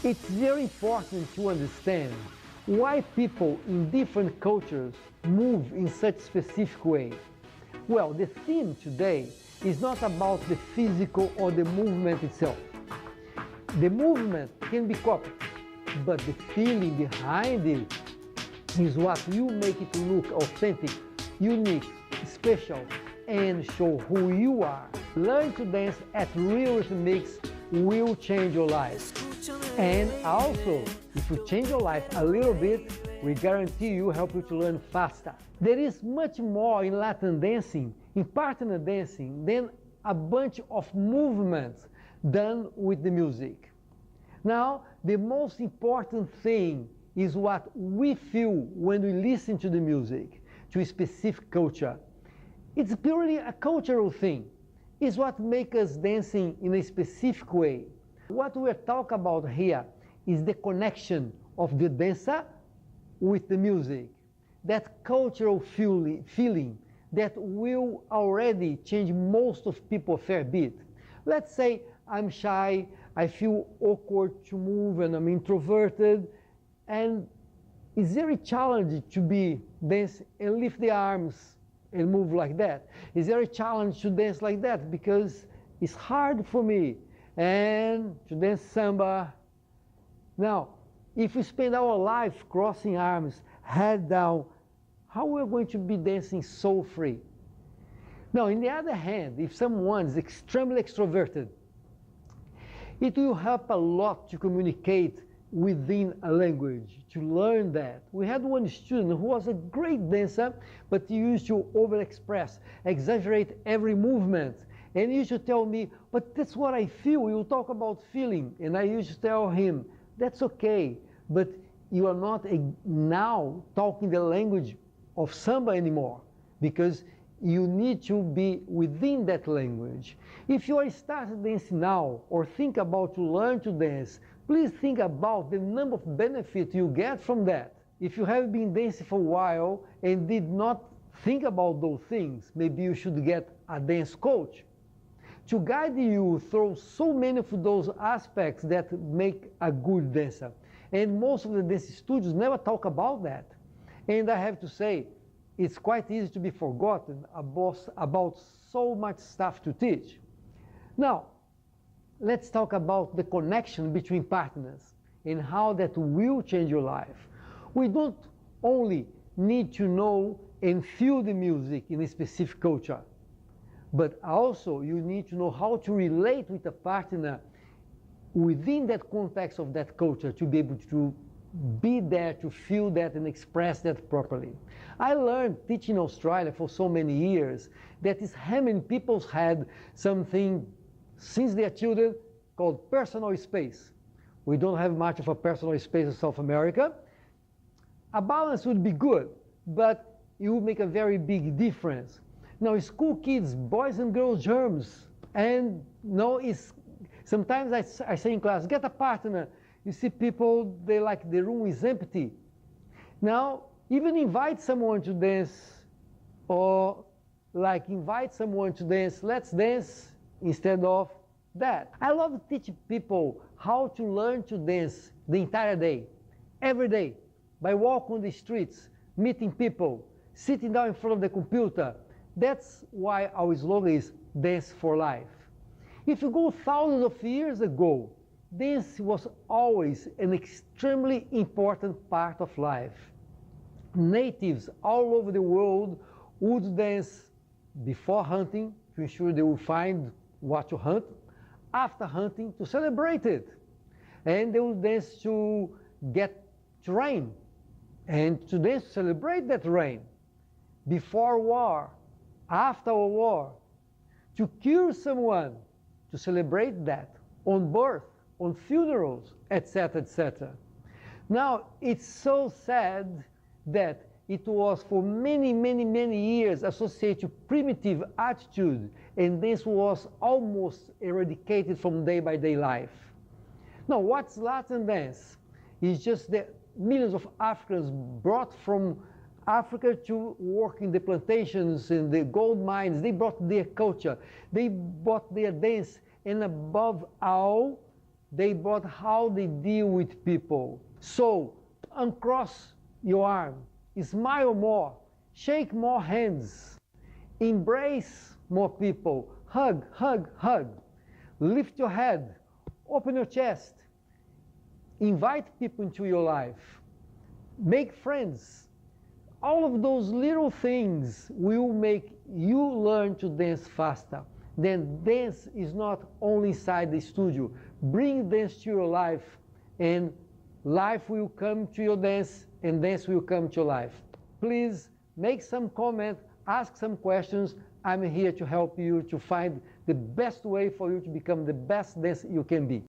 It's very important to understand why people in different cultures move in such specific way. Well, the theme today is not about the physical or the movement itself. The movement can be copied, but the feeling behind it is what will make it look authentic, unique, special, and show who you are. Learn to dance at real rhythmics will change your life. And also, if you change your life a little bit, we guarantee you help you to learn faster. There is much more in Latin dancing, in partner dancing, than a bunch of movements done with the music. Now, the most important thing is what we feel when we listen to the music, to a specific culture. It's purely a cultural thing. It's what makes us dancing in a specific way. What we're talking about here is the connection of the dancer with the music. That cultural feeling that will already change most of people a fair bit. Let's say I'm shy, I feel awkward to move, and I'm introverted, and it's very challenging to dance and lift the arms and move like that. It's very challenging to dance like that because it's hard for me, and to dance samba. Now, if we spend our life crossing arms, head down, how are we going to be dancing so free? Now, on the other hand, if someone is extremely extroverted, it will help a lot to communicate within a language, to learn that. We had one student who was a great dancer, but he used to overexpress, exaggerate every movement. And he used to tell me, but that's what I feel, you talk about feeling. And I used to tell him, that's okay, but you are not now talking the language of samba anymore, because you need to be within that language. If you are starting dancing now, or think about to learn to dance, please think about the number of benefits you get from that. If you have been dancing for a while and did not think about those things, maybe you should get a dance coach to guide you through so many of those aspects that make a good dancer. And most of the dance studios never talk about that. And I have to say, it's quite easy to be forgotten about so much stuff to teach. Now, let's talk about the connection between partners and how that will change your life. We don't only need to know and feel the music in a specific culture, but also you need to know how to relate with a partner within that context of that culture to be able to be there, to feel that and express that properly. I learned teaching in Australia for so many years that is hammering people's head something since they are children called personal space. We don't have much of a personal space in South America. A balance would be good, but it would make a very big difference. Now, school kids, boys and girls germs, and sometimes I say in class, get a partner. You see people, they like the room is empty. Now, even invite someone to dance, or like invite someone to dance, let's dance instead of that. I love teaching people how to learn to dance the entire day, every day, by walking on the streets, meeting people, sitting down in front of the computer. That's why our slogan is Dance for Life. If you go thousands of years ago, dance was always an extremely important part of life. Natives all over the world would dance before hunting to ensure they would find what to hunt, after hunting to celebrate it, and they would dance to get rain, and to dance to celebrate that rain, before war, after a war, to cure someone, to celebrate that, on birth, on funerals, etc., etc. Now, it's so sad that it was for many, many, many years associated to primitive attitude, and this was almost eradicated from day-by-day life. Now, what's Latin dance? It's just that millions of Africans brought from Africa to work in the plantations, in the gold mines. They brought their culture, they brought their dance, and above all, they brought how they deal with people. So, uncross your arm, smile more, shake more hands, embrace more people, hug, hug, hug. Lift your head, open your chest, invite people into your life, make friends. All of those little things will make you learn to dance faster. Then dance is not only inside the studio. Bring dance to your life, and life will come to your dance, and dance will come to life. Please make some comment, ask some questions. I'm here to help you to find the best way for you to become the best dancer you can be.